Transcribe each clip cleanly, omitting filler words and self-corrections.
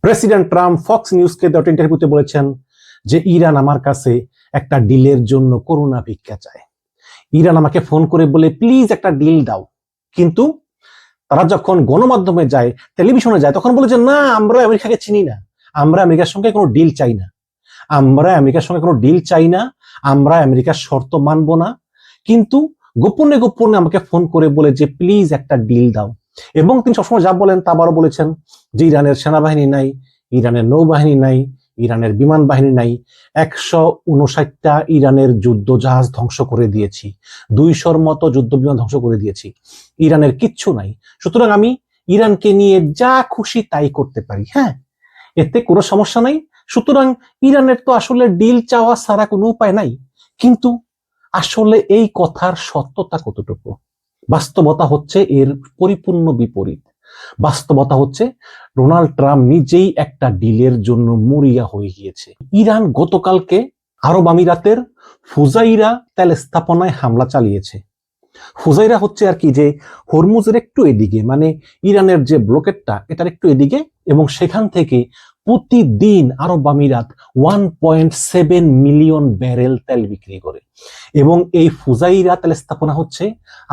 President Trump Fox নিউজকে দেওয়া ইন্টারভিউতে বলেছেন যে ইরান আমার কাছে একটা ডিলের জন্য করুণা ভিক্ষা চায়। ইরান আমাকে ফোন করে বলে প্লিজ একটা ডিল দাও, কিন্তু তারা যখন গণমাধ্যমে যায়, টেলিভিশনে যায়, তখন বলে যে না, আমরা আমেরিকাকে চিনি না, আমরা আমেরিকার সঙ্গে কোনো ডিল চাই না, আমরা আমেরিকার সঙ্গে কোনো ডিল চাই না, আমরা আমেরিকার শর্ত মানব না। কিন্তু গোপনে গোপনে আমাকে ফোন করে বলে যে প্লিজ একটা ডিল দাও। এবং তিনি সবসময় যা বলেন তা আবারও বলেছেন যে ইরানের সেনাবাহিনী নাই, ইরানের নৌবাহিনী নাই, ইরানের বিমান বাহিনী নাই, 159টা ইরানের যুদ্ধ জাহাজ ধ্বংস করে দিয়েছি, 200-র মতো যুদ্ধ বিমান ধ্বংস করে দিয়েছি, ইরানের কিচ্ছু নাই, সুতরাং আমি ইরানকে নিয়ে যা খুশি তাই করতে পারি, হ্যাঁ, এতে কোনো সমস্যা নাই। সুতরাং ইরানের তো আসলে ডিল চাওয়া ছাড়া কোনো উপায় নাই। কিন্তু আসলে এই কথার সত্যতা কতটুকু? বাস্তবতা হচ্ছে এর পরিপূর্ণ বিপরীত। বাস্তবতা হচ্ছে ডোনাল্ড ট্রাম্প নিজেই একটা ডিলের জন্য মরিয়া হয়ে গিয়েছে। ইরান গতকালকে আরব আমিরাতের ফুজাইরা তেল স্থাপনায় হামলা চালিয়েছে। ফুজাইরা হচ্ছে আর কি যে হরমুজের একটু এদিকে, মানে ইরানের যে ব্লকেটটা এটার একটু এদিকে, এবং সেখান থেকে প্রতিদিন আরব আমিরাত 1.7 মিলিয়ন ব্যারেল তেল বিক্রি করে। এবং এই ফুজাইরা তেল স্থাপনা হচ্ছে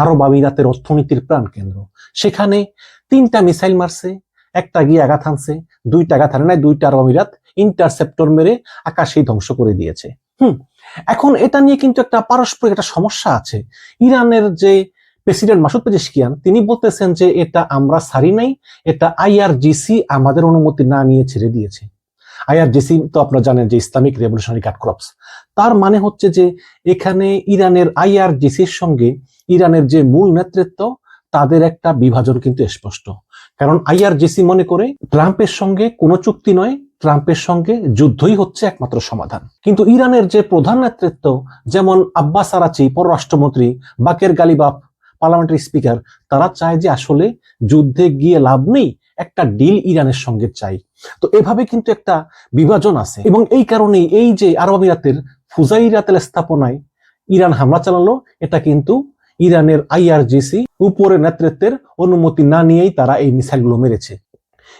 আরব আমিরাতের অর্থনীতির প্রাণকেন্দ্র। সেখানে 3টা মিসাইল মারছে, একটা গিয়ে আঘাত হানছে, 2টা আঘাত হানে নাই, 2টা আরব আমিরাত ইন্টারসেপ্টর মেরে আকাশেই ধ্বংস করে দিয়েছে। এখন এটা নিয়ে কিন্তু একটা পারস্পরিক একটা সমস্যা আছে। ইরানের যে প্রেসিডেন্ট মাসুদ পেজেশকিয়ান, তিনি বলতেছেন যে এটা আমরা ছাড়ি নাই, এটা আইআরজিসি আমাদের অনুমতি না নিয়ে ছেড়ে দিয়েছে। আইআরজিসি তো আপনারা জানেন যে ইসলামিক রেভলিউশনারি গার্ড কর্পস। তার মানে হচ্ছে যে এখানে ইরানের আইআরজিসির সঙ্গে ইরানের যে মূল নেতৃত্ব তাদের একটা বিভাজন কিন্তু স্পষ্ট। কারণ আইআরজিসি মনে করে ট্রাম্পের সঙ্গে কোনো চুক্তি নয়, ট্রাম্পের সঙ্গে যুদ্ধই হচ্ছে একমাত্র সমাধান। কিন্তু ইরানের যে প্রধান নেতৃত্ব, যেমন আব্বাস আরাচি পররাষ্ট্রমন্ত্রী, বাকের গালিবাফ পার্লামেন্টারি স্পিকার, তারা চায় যে আসলে যুদ্ধে গিয়ে লাভ নেই, একটা ডিল ইরানের সঙ্গে চাই। তো এভাবে কিন্তু একটা বিভাজন আছে, এবং এই কারণেই এই যে আরব আমিরাতের ফুজাইরা তেল স্থাপনায় ইরান হামলা চালালো, এটা কিন্তু ইরানের আইআরজিসি উপরের নেতৃত্বের অনুমতি না নিয়েই তারা এই মিসাইলগুলো মেরেছে।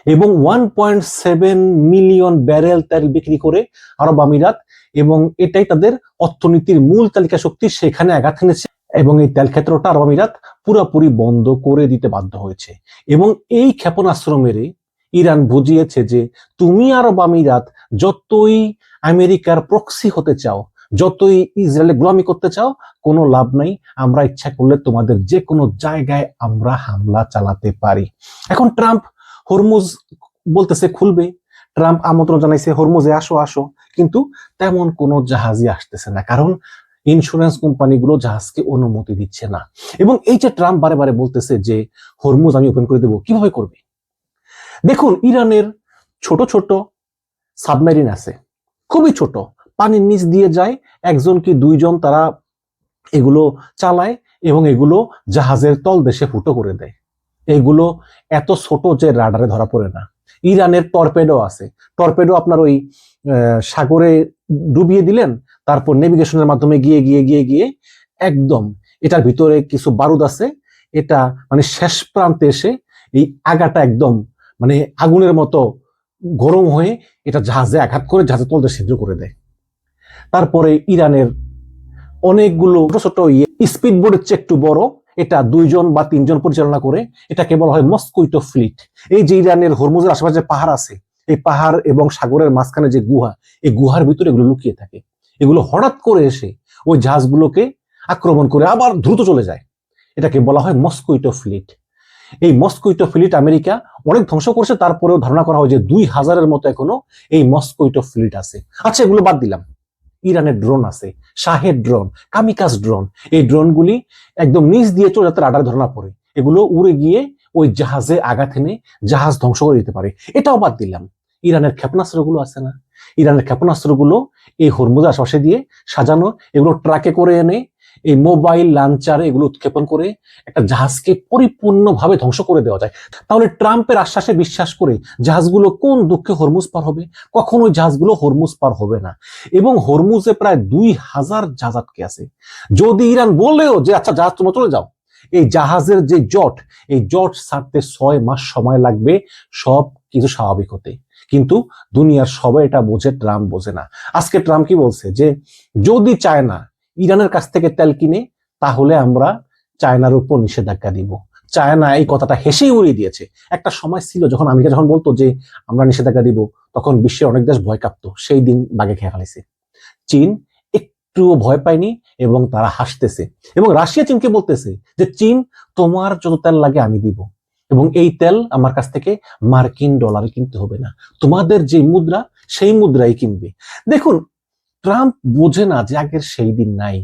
এবং 1.7 মিলিয়ন ব্যারেল তেল বিক্রি করে আরব আমিরাত, এবং এটাই তাদের অর্থনীতির মূল তালিকা শক্তি, সেখানে আঘাত এনেছে এবং এই তেল ক্ষেত্রটা আরব আমিরাত পুরোপুরি বন্ধ করে দিতে বাধ্য হয়েছে। এবং এই ক্ষেপণাস্ত্র মেরে ইরান বুঝিয়েছে যে তুমি আরব আমিরাত যতই আমেরিকার প্রক্সি হতে চাও, যতই ইসরায়েলে গোলামি করতে চাও, কোনো লাভ নাই, আমরা ইচ্ছা করলে তোমাদের যে কোনো জায়গায় আমরা হামলা চালাতে পারি। এখন ট্রাম্প হরমুজ বলতেছে খুলবে, ট্রাম্প আমন্ত্রণ জানাইছে হরমুজে আসো আসো, কিন্তু তেমন কোনো জাহাজই আসতেছে না, কারণ ইন্স্যুরেন্স কোম্পানিগুলো জাহাজকে অনুমতি দিচ্ছে না। এবং এই যে ট্রাম্প বারে বারে বলতেছে যে হরমুজ আমি ওপেন করে দেবো, কিভাবে করবে? দেখুন, ইরানের ছোট ছোট সাবমেরিন আছে, খুবই ছোট, পানির নিচ দিয়ে যায়, 1জন কি 2জন তারা এগুলো চালায়, এবং এগুলো জাহাজের তলদেশে ফুটো করে দেয়। এগুলো এত ছোট যে রাডারে ধরা পড়ে না। ইরানের টর্পেডো আছে, টর্পেডো আপনার ওই সাগরে ডুবিয়ে দিলেন, তারপর নেভিগেশনের মাধ্যমে গিয়ে গিয়ে গিয়ে গিয়ে একদম এটার ভিতরে কিছু বারুদ আছে, এটা মানে শেষ প্রান্তে এসে এই আগাটা একদম মানে আগুনের মতো গরম হয়ে এটা জাহাজে আঘাত করে জাহাজের তলদেশ ছিদ্র করে দেয়। তারপরে ইরানের অনেকগুলো ছোট ছোট স্পিড বোর্ডের চেয়ে একটু বড়, এটা 2জন বা 3জন পরিচালনা করে, এটাকে বলা হয় মস্কুইটো ফ্লিট। এই যে ইরানের হরমুজের আশেপাশে যে পাহাড় আছে, এই পাহাড় এবং সাগরের মাঝখানে যে গুহা, এই গুহার ভিতরে এগুলো লুকিয়ে থাকে। এগুলো হঠাৎ করে এসে ওই জাহাজগুলোকে আক্রমণ করে আবার দ্রুত চলে যায়, এটাকে বলা হয় মস্কুইটো ফ্লিট। এই মস্কুইটো ফ্লিট আমেরিকা অনেক ধ্বংস করছে, তারপরেও ধারণা করা হয় যে 2000-এর মতো এখনো এই মস্কুইটো ফ্লিট আছে। আচ্ছা, এগুলো বাদ দিলাম, ইরানের ড্রোন আছে, শাহেদ ড্রোন, কামিকাজ ড্রোন। এই ড্রোনগুলি একদম নিচ দিয়ে চলে যাতে রাডার ধরা পড়ে, এগুলো উড়ে গিয়ে ওই জাহাজে আঘাত এনে জাহাজ ধ্বংস করে দিতে পারে। এটাও বাদ দিলাম, ইরানের ক্ষেপণাস্ত্রগুলো আছে না, ইরানের ক্ষেপণাস্ত্রগুলো এই হরমুজের আশেপাশে দিয়ে সাজানো, এগুলো ট্রাকে করে এনে এই মোবাইল লঞ্চারে এগুলো উৎক্ষেপণ করে একটা জাহাজকে পরিপূর্ণভাবে ধ্বংস করে দেওয়া যায়। তাহলে ট্রাম্পের আশ্বাসে বিশ্বাস করে জাহাজগুলো কোন দুঃখে হরমুজ পার হবে? কখনোই জাহাজগুলো হরমুজ পার হবে না। এবং হরমুজে প্রায় 2000 জাহাজ আটকে আছে। যদি ইরান বললেও যে আচ্ছা জাহাজ তোমরা চলে যাও, এই জাহাজের যে জট, এই জট ছাড়তে 6 মাস সময় লাগবে সব কিছু স্বাভাবিক হতে। কিন্তু দুনিয়ার সবাই এটা বোঝে, ট্রাম্প বোঝে না। আজকে ট্রাম্প কি বলছে যে যদি চায়না ইরানের কাছ থেকে তেল কিনে তাহলে আমরা চায়নার উপর নিষেধাজ্ঞা দিব। চায়না এই কথাটা হেসেই উড়িয়ে দিয়েছে। একটা সময় ছিল যখন আমেরিকা যখন বলতো যে আমরা নিষেধাজ্ঞা দিব, তখন বিশ্বের অনেক দেশ ভয় কাঁপতো, সেই দিন বাগে খেয়ে ফেলেছে। চীন একটুও ভয় পায়নি এবং তারা হাসতেছে, এবং রাশিয়া চীনকে বলতেছে যে চীন তোমার যত তেল লাগে আমি দিব, এবং এই তেল আমার কাছ থেকে মার্কিন ডলারে কিনতে হবে না, তোমাদের যে মুদ্রা সেই মুদ্রাই কিনবে। দেখুন, ট্রাম্প বোঝে না যে আগের সেই দিন নাই,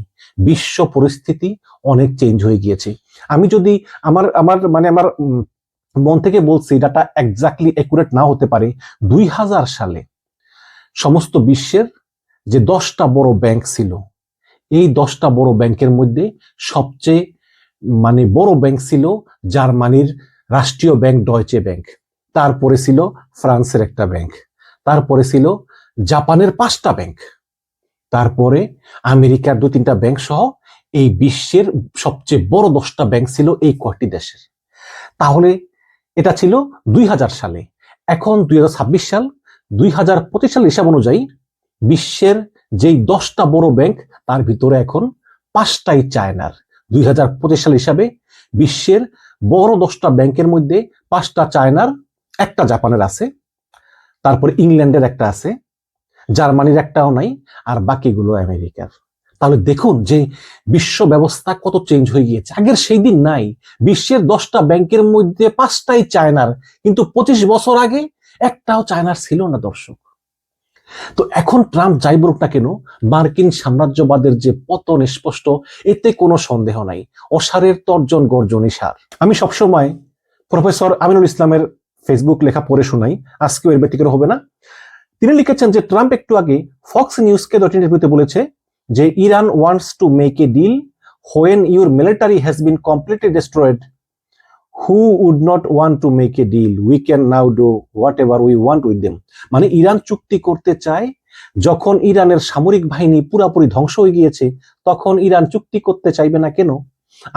বিশ্ব পরিস্থিতি অনেক চেঞ্জ হয়ে গিয়েছে। আমি যদি আমার আমার মানে আমার মন থেকে বলছি, ডাটা এক্স্যাক্টলি একুরেট না হতে পারে, 2000 সালে সমস্ত বিশ্বের যে 10টা বড় ব্যাংক ছিল, এই 10টা বড় ব্যাংকের মধ্যে সবচেয়ে বড় ব্যাংক ছিল জার্মানির রাষ্ট্রীয় ব্যাংক ডয়চে ব্যাংক, তারপরে ছিল ফ্রান্সের একটা ব্যাংক, তারপরে ছিল জাপানের 5টা ব্যাংক, তারপরে আমেরিকার 2-3টা ব্যাংক সহ এই বিশ্বের সবচেয়ে বড় 10টা ব্যাংক ছিল এই কয়টি দেশের। তাহলে এটা ছিল 2000 সালে। এখন 2026 সাল, 2025 সাল হিসাব অনুযায়ী বিশ্বের যেই 10টা বড় ব্যাংক তার ভিতরে এখন 5টাই চায়নার। 2025 সাল হিসাবে বিশ্বের বড় 10টা ব্যাংকের মধ্যে 5টা চায়নার, একটা জাপানের আছে, তারপরে ইংল্যান্ডের একটা আছে, জার্মানির একটাও নাই, আর বাকিগুলো আমেরিকার। তাহলে দেখুন যে বিশ্ব ব্যবস্থা কত চেঞ্জ হয়ে গিয়েছে, আগের সেই দিন নাই। বিশ্বের 10টা ব্যাংকের মধ্যে 5টাই চায়নার, কিন্তু 25 বছর আগে একটাও চায়নার ছিল না দর্শক। তো এখন ট্রাম্প যাই বলুক না কেন, মার্কিন সাম্রাজ্যবাদের যে পতন স্পষ্ট, এতে কোনো সন্দেহ নাই। অসারের তর্জন গর্জনই সার। আমি সবসময় প্রফেসর আমিনুল ইসলামের ফেসবুক লেখা পড়ে শোনাই, আজকেও এর ব্যতিক্রম হবে না। তিনি লিখেছেন যে ট্রাম্প একটু আগে ফক্স নিউজকে ইন্টারভিউতে বলেছে যে Iran wants to make a deal when your military has been completely destroyed, who would not want to make a deal, we can now do whatever we want with them. মানে Iran চুক্তি করতে চায় যখন ইরানের সামরিক বাহিনী পুরাপুরি ধ্বংস হয়ে গিয়েছে, তখন ইরান চুক্তি করতে চাইবে না কেন?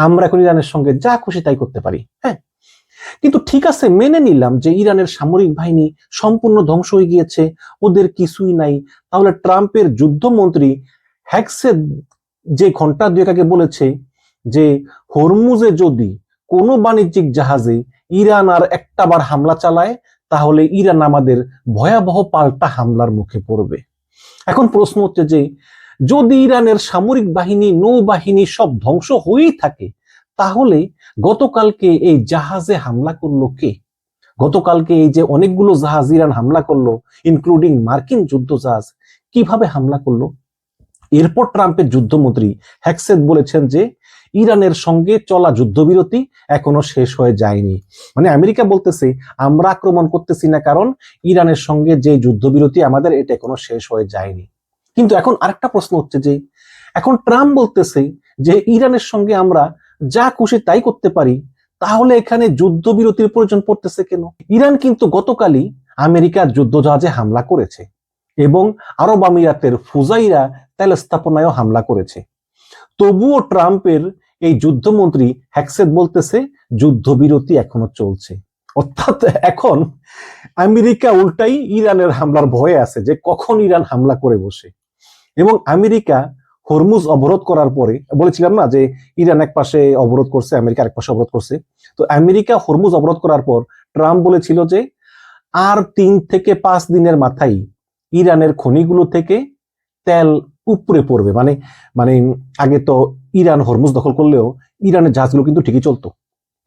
আমরা এখন ইরানের সঙ্গে যা খুশি তাই করতে পারি। হ্যাঁ, কিন্তু ঠিক আছে, মেনে নিলাম যে ইরানের সামরিক বাহিনী সম্পূর্ণ ধ্বংস হয়ে গিয়েছে, ওদের কিছুই নাই। তাহলে ট্রাম্পের যুদ্ধমন্ত্রী হ্যাকসেদ যে ঘন্টা দুয়েক আগে বলেছে যে হরমুজে যদি কোনো বাণিজ্যিক জাহাজে ইরান আর একটা বার হামলা চালায়, তাহলে ইরান আমাদের ভয়াবহ পাল্টা হামলার মুখে পড়বে। এখন প্রশ্ন হচ্ছে যে যদি ইরানের সামরিক বাহিনী, নৌবাহিনী সব ধ্বংস হয়েই থাকে, তাহলে গতকালকে এই জাহাজে হামলা করলো কে? গতকালকে এই যে অনেকগুলো জাহাজ ইরান হামলা করলো, ইনক্লুডিং মার্কিন যুদ্ধ জাহাজ, কিভাবে হামলা করলো? এরপর ট্রাম্পের যুদ্ধমন্ত্রী হ্যাকসেদ বলেছেন যে ইরানের সঙ্গে চলা যুদ্ধবিরতি এখনো শেষ হয়ে যায়নি। মানে আমেরিকা বলতেছে আমরা আক্রমণ করতেছি না, কারণ ইরানের সঙ্গে যে যুদ্ধবিরতি আমাদের, এটা এখনো শেষ হয়ে যায়নি। কিন্তু এখন আরেকটা প্রশ্ন হচ্ছে যে এখন ট্রাম্প বলতেছে যে ইরানের সঙ্গে আমরা যা খুশি তাই করতে পারি, তাহলে এখানে যুদ্ধবিরতির প্রয়োজন পড়তেছে কেন? ইরান কিন্তু গতকালই আমেরিকার যুদ্ধজাহাজে হামলা করেছে এবং আরব আমিরাতের ফুজাইরা তেল স্থাপনায়ও হামলা করেছে। তবুও ট্রাম্পের এই যুদ্ধমন্ত্রী হ্যাকসেদ বলতেছে যুদ্ধবিরতি এখনো চলছে। অর্থাৎ এখন আমেরিকা উল্টাই ইরানের হামলার ভয়ে আছে যে কখন ইরান হামলা করে বসে। এবং আমেরিকা হরমুজ অবরোধ করার পরে, বলেছিলাম না যে ইরান এক পাশে অবরোধ করছে, আমেরিকা আরেক পাশে অবরোধ করছে, তো আমেরিকা হরমুজ অবরোধ করার পর ট্রাম্প বলেছিল যে আর 3 থেকে 5 দিনের মাথায় ইরানের খনিগুলো থেকে তেল উপরে পড়বে। মানে মানে আগে তো ইরান হরমুজ দখল করলেও ইরানের জাহাজগুলো কিন্তু ঠিকই চলতো,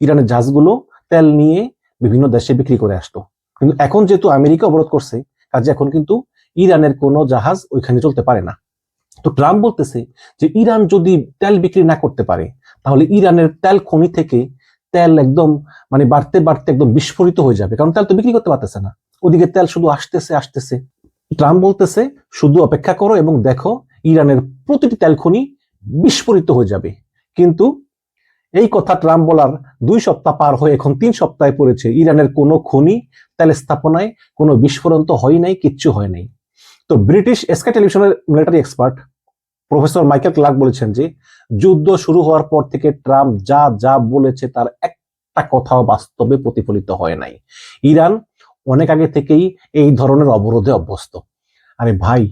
ইরানের জাহাজগুলো তেল নিয়ে বিভিন্ন দেশে বিক্রি করে আসতো। কিন্তু এখন যেহেতু আমেরিকা অবরোধ করছে, কাজে এখন কিন্তু ইরানের কোনো জাহাজ ওইখানে চলতে পারে না। তো ট্রাম্প বলতেছে যে ইরান যদি তেল বিক্রি না করতে পারে, তাহলে ইরানের তেল খনি থেকে তেল একদম বাড়তে বাড়তে একদম বিস্ফোরিত হয়ে যাবে, কারণ তেল তো বিক্রি করতে পারতেছে না, ওদিকে তেল শুধু আসতেছে আসতেছে। ট্রাম্প বলতেছে শুধু অপেক্ষা করো এবং দেখো ইরানের প্রতিটি তেল খনি বিস্ফোরিত হয়ে যাবে। কিন্তু এই কথা ট্রাম্প বলার 2 সপ্তাহ পার হয়ে এখন 3 সপ্তাহে পড়েছে, ইরানের কোনো খনি, তেল স্থাপনায় কোনো বিস্ফোরণ তো হয় নাই, কিচ্ছু হয় নাই। তো ব্রিটিশ স্কাই টেলিভিশনের military expert professor Michael Clarke বলেছেন যে যুদ্ধ শুরু হওয়ার পর থেকে ট্রাম্প যা যা বলেছে তার একটা কথাও বাস্তবে প্রতিফলিত হয় নাই। ইরান অনেক আগে থেকেই এই ধরনের অবরোধে অভ্যস্ত। আরে ভাই,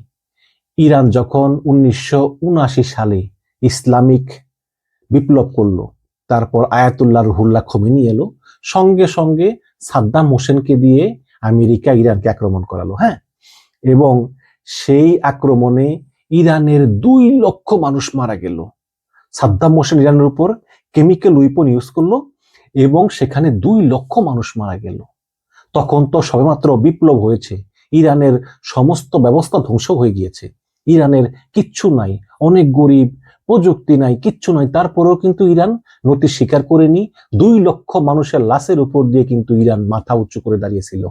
ইরান যখন 1979 সালে ইসলামিক বিপ্লব করলো, তারপর আয়াতুল্লাহ রুহুল্লাহ খোমেনি এলো, সঙ্গে সঙ্গে সাদ্দাম হোসেনকে দিয়ে আমেরিকা ইরানকে আক্রমণ করালো। হ্যাঁ, এবং সেই আক্রমণে ইরানের 2 লক্ষ মানুষ মারা গেল। সাদ্দাম হোসেন ইরানের উপর কেমিক্যাল উইপন ইউজ করলো এবং সেখানে 2 লক্ষ মানুষ মারা গেল। তখন তো সবেমাত্র বিপ্লব হয়েছে, ইরানের সমস্ত ব্যবস্থা ধ্বংস হয়ে গিয়েছে, ইরানের কিচ্ছু নাই, অনেক গরিব, প্রযুক্তি নাই, কিচ্ছু নাই, তারপরেও কিন্তু ইরান নতি স্বীকার করেনি। 2 লক্ষ মানুষের লাশের উপর দিয়ে কিন্তু ইরান মাথা উঁচু করে দাঁড়িয়েছিল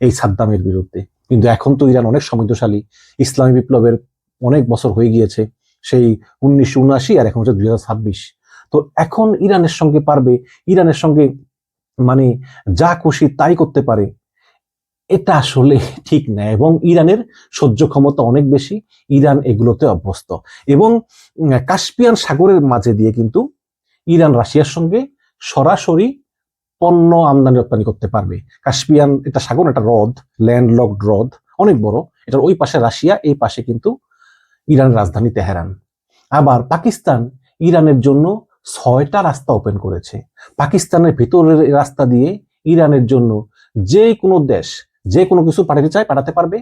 এই সাদ্দামের বিরুদ্ধে। কিন্তু এখন তো ইরান অনেক সমৃদ্ধশালী, ইসলামী বিপ্লবের অনেক বছর হয়ে গিয়েছে, সেই 1979 আর এখন হচ্ছে 2026। তো এখন ইরানের সঙ্গে পারবে, ইরানের সঙ্গে মানে যা খুশি তাই করতে পারে, এটা আসলে ঠিক না। এবং ইরানের সহ্য ক্ষমতা অনেক বেশি, ইরান এগুলোতে অভ্যস্ত। এবং কাস্পিয়ান সাগরের মাঝে দিয়ে কিন্তু ইরান রাশিয়ার সঙ্গে সরাসরি পণ্য আমদানি রপ্তানি করতে পারবে। কাস্পিয়ান এটা সাগর, এটা হ্রদ, ল্যান্ডলকড হ্রদ, অনেক বড়। এটার ওই পাশে রাশিয়া, এই পাশে কিন্তু ইরানের রাজধানী তেহরান। আবার পাকিস্তান ইরানের জন্য 6টা রাস্তা ওপেন করেছে। পাকিস্তানের ভিতরের রাস্তা দিয়ে ইরানের জন্য যে কোনো দেশ যে কোনো কিছু পাঠাতে চায় পাঠাতে পারবে,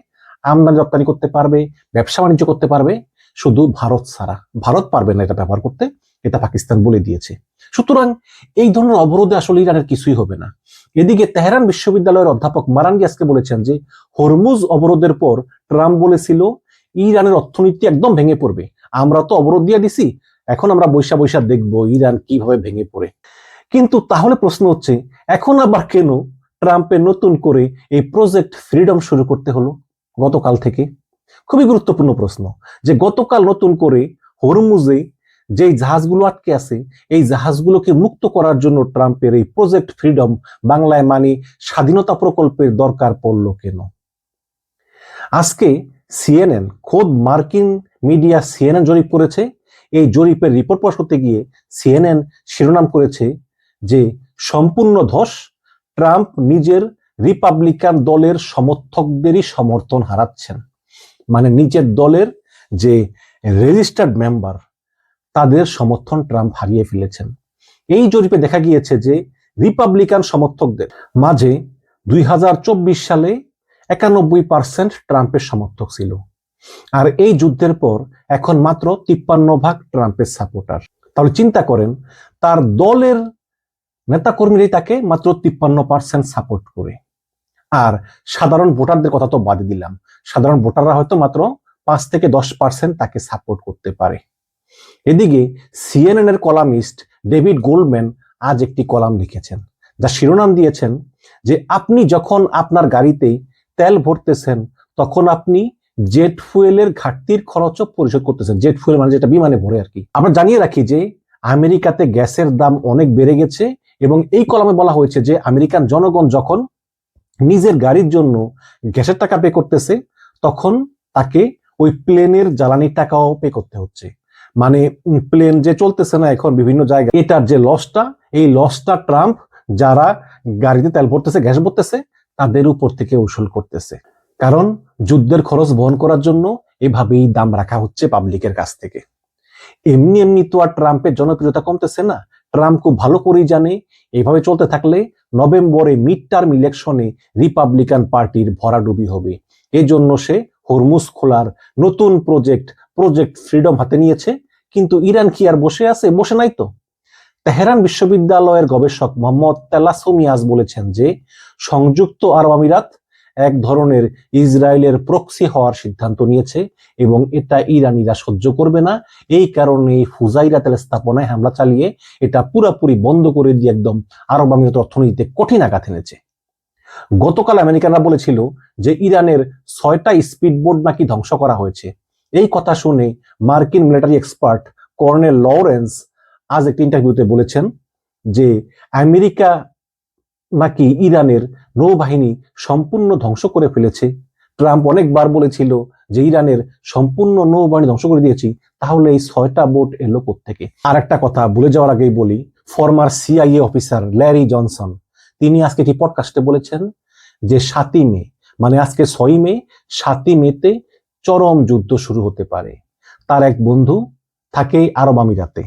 আমদানি রপ্তানি করতে পারবে, ব্যবসা বাণিজ্য করতে পারবে, শুধু ভারত ছাড়া। ভারত পারবে না এটা ব্যবহার করতে, এটা পাকিস্তান বলে দিয়েছে। সুতরাং এই ধরনের অবরোধে আসলে ইরানের কিছুই হবে না। এদিকে তেহরান বিশ্ববিদ্যালয়ের অধ্যাপক মারাঙ্গি আজকে বলেছেন যে হরমুজ অবরোধের পর ট্রাম্প বলেছিল ইরানের অর্থনীতি একদম ভেঙে পড়বে, আমরা তো অবরোধ দিয়ে দিছি, এখন আমরা বৈশা বৈশা দেখবো ইরান কিভাবে ভেঙে পড়ে। কিন্তু তাহলে প্রশ্ন হচ্ছে, এখন আবার কেন ট্রাম্পের নতুন করে এই প্রজেক্ট ফ্রিডম শুরু করতে হলো গতকাল থেকে? খুবই গুরুত্বপূর্ণ প্রশ্ন, যে গতকাল নতুন করে হরমুজে যেই জাহাজগুলো আটকে আছে এই জাহাজগুলোকে মুক্ত করার জন্য ট্রাম্পের এই প্রজেক্ট ফ্রিডম, বাংলায় মানে স্বাধীনতা প্রকল্পের দরকার পড়লো কেন? আজকে সিএনএন, খোদ মার্কিন মিডিয়া সিএনএন জরিপ করেছে। এই জরিপের রিপোর্ট প্রকাশ করতে গিয়ে সিএনএন শিরোনাম করেছে যে সম্পূর্ণ ধস, ট্রাম্প নিজের রিপাবলিকান দলের সমর্থকদেরই সমর্থন হারাচ্ছেন। মানে নিজের দলের যে রেজিস্টার্ড মেম্বার তাদের সমর্থন ট্রাম্প হারিয়ে ফেলেছেন। এই জরিপে দেখা গিয়েছে যে রিপাবলিকান সমর্থকদের মাঝে 2024 সালে 91% ট্রাম্পের সমর্থক ছিল, আর এই যুদ্ধের পর এখন মাত্র 53% ট্রাম্পের সাপোর্টার। তাহলে চিন্তা করেন, তার দলের নেতাকর্মীরাই তাকে মাত্র 53% সাপোর্ট করে। আর সাধারণ ভোটারদের কথা তো বাদই দিলাম, সাধারণ ভোটাররা হয়তো মাত্র 5 থেকে 10% তাকে সাপোর্ট করতে পারে। এদিকে সিএনএন এর কলামিস্ট ডেভিড গোল্ডম্যান আজ একটি কলাম লিখেছেন, যা শিরোনাম দিয়েছেন যে আপনি যখন আপনার গাড়িতে তেল ভরতেছেন তখন আপনি জেট ফুয়েলের ঘাটতির খরচও পরিশোধ করতেছেন। জেট ফুয়েল মানে যেটা বিমানে ভরে আর কি। আমরা জানিয়ে রাখি যে আমেরিকাতে গ্যাসের দাম অনেক বেড়ে গেছে এবং এই কলামে বলা হয়েছে যে আমেরিকান জনগণ যখন নিজের গাড়ির জন্য গ্যাসের টাকা পে করতেছে তখন তাকে ওই প্লেনের জ্বালানির টাকাও পে করতে হচ্ছে। মানে প্লেন যে চলতেছে না এখন বিভিন্ন জায়গায়, এটার যে লসটা, এই লসটা ট্রাম্প যারা গাড়িতে তেল ভরতেছে, গ্যাস ভরতেছে, তাদের উপর থেকে উসুল করতেছে। কারণ যুদ্ধের খরচ বহন করার জন্য এভাবেই দাম রাখা হচ্ছে পাবলিকের কাছ থেকে। এমনি এমনি তো আর ট্রাম্পের জনপ্রিয়তা কমতেছে না। ট্রাম্প খুব ভালো করেই জানে এইভাবে চলতে থাকলে নভেম্বরে মিড টার্ম ইলেকশনে রিপাবলিকান পার্টির ভরাডুবি হবে। এজন্য সে হরমুজ খোলার নতুন প্রজেক্ট ফ্রিডম হাতে নিয়েছে। কিন্তু ইরান কি আর বসে আছে? বসে নাই তো। তেহরান বিশ্ববিদ্যালয়ের গবেষক মোহাম্মদ তেলাসুমিয়াজ বলেছেন যে সংযুক্ত আরব আমিরাত এক ধরনের ইসরায়েলের প্রক্সি হওয়ার সিদ্ধান্ত নিয়েছে এবং এটা ইরানিরা সহ্য করবে না। এই কারণে ফুজাইরা তেল স্থাপনায় হামলা চালিয়ে এটা পুরোপুরি বন্ধ করে দিয়ে একদম আরব আমিরাতের অর্থনীতিতে কঠিন আঘাত এনেছে। গতকাল আমেরিকানরা বলেছিল যে ইরানের 6টা স্পিডবোট নাকি ধ্বংস করা হয়েছে। এই কথা শুনে মার্কিন মিলিটারি এক্সপার্ট কর্নেল লরেন্স আজ একটি ইন্টারভিউতে বলেছেন যে আমেরিকা নাকি ইরানের নৌবাহিনী সম্পূর্ণ ধ্বংস করে ফেলেছে। ট্রাম্প অনেকবার বলেছিল যে ইরানের সম্পূর্ণ নৌবাহিনী ধ্বংস করে দিয়েছি, তাহলে এই 6টা বোট এলো কোত্থেকে? আর একটা কথা ভুলে যাওয়ার আগেই বলি, former CIA officer Larry Johnson তিনি আজকে একটি পডকাস্টে বলেছেন যে 7ই মে, মানে আজকে 6ই মে, 7ই মেতে চরম যুদ্ধ শুরু হতে পারে। তার এক বন্ধু থাকে আরব আমিরাতে,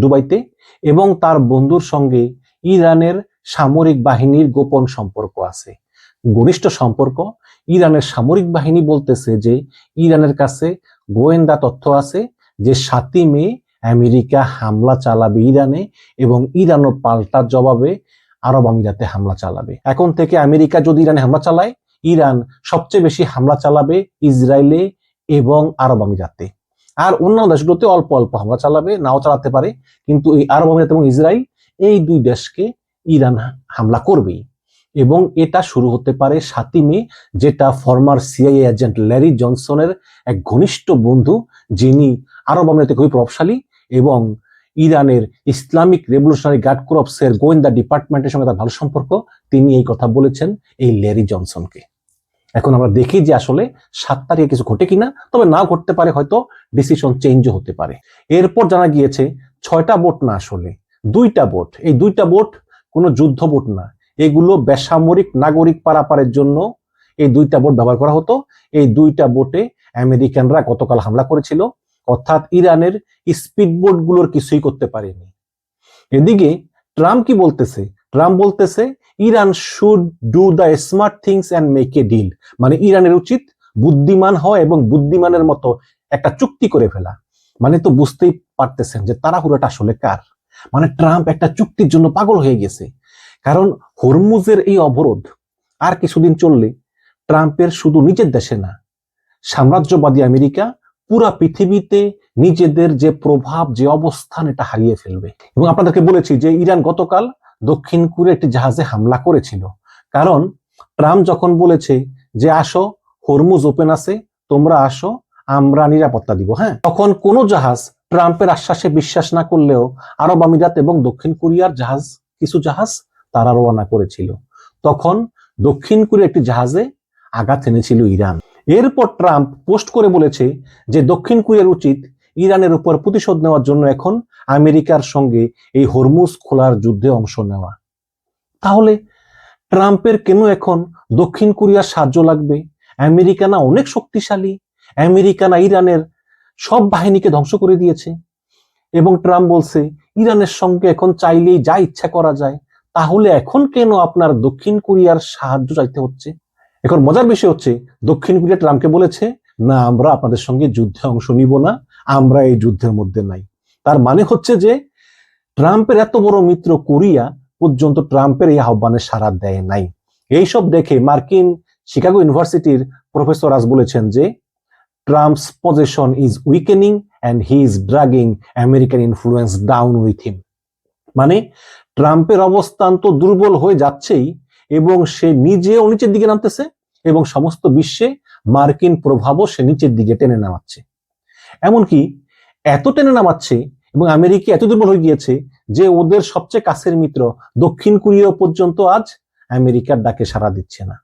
দুবাইতে, এবং তার বন্ধুর সঙ্গে ইরানের সামরিক বাহিনীর গোপন সম্পর্ক আছে, ঘনিষ্ঠ সম্পর্ক। ইরানের সামরিক বাহিনী বলতেছে যে ইরানের কাছে গোয়েন্দা তথ্য আছে যে 7ই মে আমেরিকা হামলা চালাবে ইরানে, এবং ইরানও পাল্টা জবাবে আরব আমিরাতে হামলা চালাবে। এখন থেকে আমেরিকা যদি ইরানে হামলা চালায়, ইরান সবচেয়ে বেশি হামলা চালাবে ইসরায়েলে এবং আরব আমিরাতে। আর অন্যান্য দেশগুলোতে অল্প অল্প হামলা চালাবে, নাও চালাতে পারে, কিন্তু এই আরব আমিরাত এবং ইসরায়েল, এই দুই দেশকে ইরান হামলা করবেই। এবং এটা শুরু হতে পারে 7ই মে, যেটা ফর্মার সিআইএ এজেন্ট ল্যারি জনসনের এক ঘনিষ্ঠ বন্ধু, যিনি আরব আমিরাতে খুবই প্রভাবশালী এবং ইরানের ইসলামিক রেভলিউশনারি গার্ড কর্পসের গোয়েন্দা ডিপার্টমেন্টের সঙ্গে তার ভালো সম্পর্ক, তিনি এই কথা বলেছেন এই ল্যারি জনসনকে। এখন আমরা দেখি যে আসলে 7 তারিখে কিছু ঘটে কিনা, তবে নাও ঘটতে পারে, হয়তো ডিসিশন চেঞ্জও হতে পারে। এরপর জানা গিয়েছে 6টা বোট না, আসলে 2টা বোট। এই 2টা বোট কোনো যুদ্ধ বোট না, এগুলো বেসামরিক নাগরিক পারাপারের জন্য এই 2টা বোট ব্যবহার করা হতো। এই 2টা বোটে আমেরিকানরা গতকাল হামলা করেছিল, অর্থাৎ ইরানের স্পিড বোট গুলোর কিছুই করতে পারেনি। এদিকে ট্রাম্প কি বলতেছে? ট্রাম্প বলতেছে Iran should do the smart things and make a deal, মানে ইরানের উচিত বুদ্ধিমান হওয়া এবং বুদ্ধিমানের মতো একটা চুক্তি করে ফেলা। মানে তো বুঝতেই পারতেছেন যে তাড়াহুড়োটা আসলে কার। মানে ট্রাম্প একটা চুক্তির জন্য পাগল হয়ে গেছে, কারণ হরমুজের এই অবরোধ আর কিছুদিন চললে ট্রাম্পের শুধু নিজের দেশে না, সাম্রাজ্যবাদী আমেরিকা পুরা পৃথিবীতে নিজেদের যে প্রভাব, যে অবস্থান, এটা হারিয়ে ফেলবে। এবং আপনাদেরকে বলেছি যে ইরান গতকাল দক্ষিণ কোরিয়ার একটি জাহাজে হামলা করেছিল, কারণ ট্রাম্প যখন বলেছে যে আসো, হরমুজ ওপেন আছে, তোমরা আসো, আমরা নিরাপত্তা দিব, হ্যাঁ, তখন কোনো জাহাজ ট্রাম্পের আশ্বাসে বিশ্বাস না করলেও আরব আমিরাত এবং দক্ষিণ কোরিয়ার জাহাজ, কিছু জাহাজ তারা রওনা করেছিল। তখন দক্ষিণ কোরিয়ার একটি জাহাজে আঘাত এনেছিল ইরান। এরপর ট্রাম্প পোস্ট করে বলেছে যে দক্ষিণ কোরিয়ার উচিত ইরানের উপর প্রতিশোধ নেওয়ার জন্য এখন আমেরিকার সঙ্গে এই হরমুজ খোলার যুদ্ধে অংশ নেওয়া। তাহলে ট্রাম্পের কেন এখন দক্ষিণ কোরিয়ার সাহায্য লাগবে? আমেরিকা না অনেক শক্তিশালী, আমেরিকা না ইরানের সব বাহিনীকে ধ্বংস করে দিয়েছে, এবং ট্রাম্প বলছে ইরানের সঙ্গে এখন চাইলেই যা ইচ্ছা করা যায়। তাহলে এখন কেন আপনার দক্ষিণ কোরিয়ার সাহায্য চাইতে হচ্ছে? এখন মজার বিষয় হচ্ছে দক্ষিণ কোরিয়া ট্রাম্পকে বলেছে, না, আমরা আপনাদের সঙ্গে যুদ্ধে অংশ নিব না, আমরা এই যুদ্ধের মধ্যে নাই। তার মানে হচ্ছে যে ট্রাম্পের এত বড় মিত্র কোরিয়া পর্যন্ত ট্রাম্পের এই আহ্বানে সাড়া দেয় নাই। এইসব দেখে মার্কিন শিকাগো ইউনিভার্সিটির প্রফেসর আজ বলেছেন যে Trump's position is weakening and he is dragging American influence down with him. মানে ট্রাম্পের অবস্থান তো দুর্বল হয়ে যাচ্ছেই, এবং সে নিজেও নিচের দিকে নামতেছে, এবং সমস্ত বিশ্বে মার্কিন প্রভাবও সে নিচের দিকে টেনে নামাচ্ছে। এমনকি এত টেনে নামাচ্ছে এবং আমেরিকা এত দুর্বল হয়ে গিয়েছে যে ওদের সবচেয়ে কাছের মিত্র দক্ষিণ কোরিয়া পর্যন্ত আজ আমেরিকার ডাকে সাড়া দিচ্ছে না।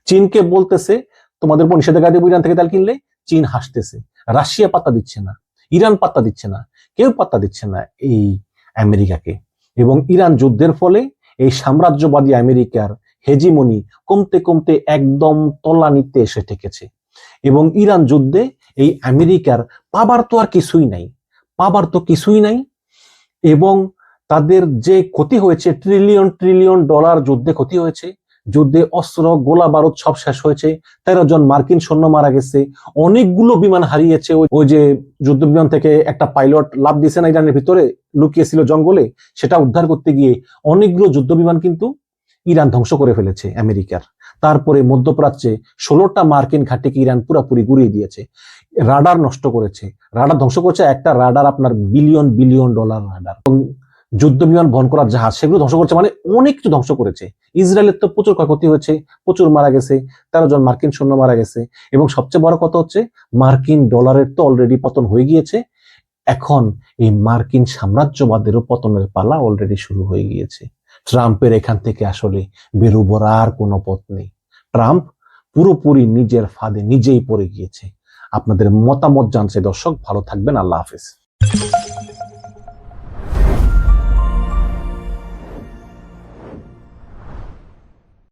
চীনকে বলতেছে তোমাদের উপর নিষেধাজ্ঞা দেব ইরান থেকে তেল কিনলে, চীন হাসতেছে। রাশিয়া পাত্তা দিচ্ছে না, ইরান পাত্তা দিচ্ছে না, কেউ পাত্তা দিচ্ছে না এই আমেরিকাকে। এবং ইরান যুদ্ধের ফলে এই সাম্রাজ্যবাদী আমেরিকার হেজিমনি কমতে কমতে একদম তলানিতে এসে ঠেকেছে। এবং ইরান যুদ্ধে এই আমেরিকার পাবার তো আর কিছুই নাই, পাবার তো কিছুই নাই। এবং তাদের যে ক্ষতি হয়েছে, ট্রিলিয়ন ট্রিলিয়ন ডলার যুদ্ধে ক্ষতি হয়েছে, যুদ্ধে অস্ত্র গোলা বারুদ সব শেষ হয়েছে, 13 জন মার্কিন সৈন্য মারা গেছে, অনেকগুলো বিমান হারিয়েছে। ওই যে যুদ্ধ বিমান থেকে একটা পাইলট লাফ দিয়েছে না ইরানের ভিতরে, লুকিয়েছিল জঙ্গলে, সেটা উদ্ধার করতে গিয়ে অনেকগুলো যুদ্ধ বিমান কিন্তু ইরান ধ্বংস করে ফেলেছে আমেরিকার। তারপরে মধ্যপ্রাচ্যে 16টা মার্কিন ঘাঁটিকে ইরান পুরোপুরি গুড়িয়ে দিয়েছে, রাডার নষ্ট করেছে, রাডার ধ্বংস করেছে। একটা রাডার আপনার বিলিয়ন বিলিয়ন ডলার রাডার। যুদ্ধ বিমান বহন করার জাহাজ, সেগুলো ধ্বংস করেছে, মানে অনেক কিছু ধ্বংস করেছে। ইসরায়েলের তো প্রচুর ক্ষয়ক্ষতি হয়েছে, প্রচুর মারা গেছে, 13 জন মার্কিন সৈন্য মারা গেছে। এবং সবচেয়ে বড় কথা হচ্ছে মার্কিন ডলারের তো অলরেডি পতন হয়ে গিয়েছে, এখন এই মার্কিন সাম্রাজ্যবাদেরও পতনের পালা অলরেডি শুরু হয়ে গিয়েছে। ট্রাম্পের এখান থেকে আসলে বেরোবার আর কোনো পথ নেই। ট্রাম্প পুরোপুরি নিজের ফাঁদে নিজেই পড়ে গিয়েছে। আপনাদের মতামত জানছে দর্শক, ভালো থাকবেন, আল্লাহ হাফেজ।